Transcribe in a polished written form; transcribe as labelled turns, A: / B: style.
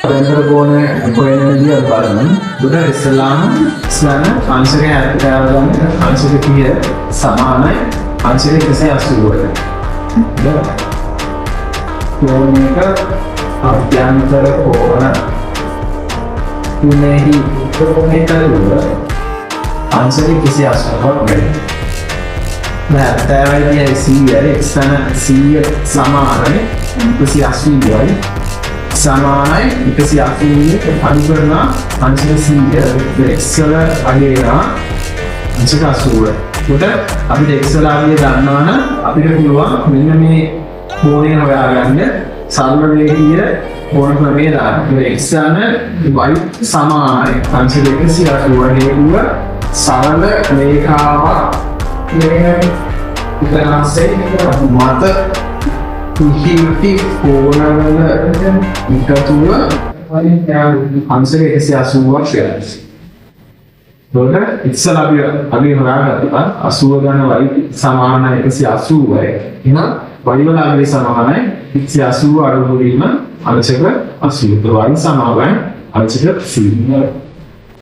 A: අතර ගෝණ හොයන විදිය බලමු. උඩ ඉස්සලාම අංශක 70 ගන්න අංශක 30 සමානයි අංශක 180ට. කෝණයක අභ්‍යන්තර කෝණ තුනෙහි කෝණයක දුර අංශක 180ක් වෙනවා. දැන් 70යි 100 සමානයි 180යි සමානයි 180 අඩු කරනවා අංශක 100 x වල අගේනවා අංශක 80. උඩ අපිට x වල අගය දන්නවනම් අපිට පුළුවන් මෙන්න මේ කෝණය හොයාගන්න සරල රේඛීය කෝණ ක්‍රමය දාන්න. x යන y සමානයි අංශක 180 හේතුව සරල රේඛාවක් කියන ඉතිහාසයේ මත ඉහිටි කෝණවල එකතුව අංශක 180ක් වෙනවා. එතකොට ඉස්සලා අපි අගේ හොයාගත්තා 80 ගන්න y සමානයි 180යි. එහෙනම් y වල අගේ සමානයි 180 අඩු වීම අංශක 80. y සමානයි අංශක 100.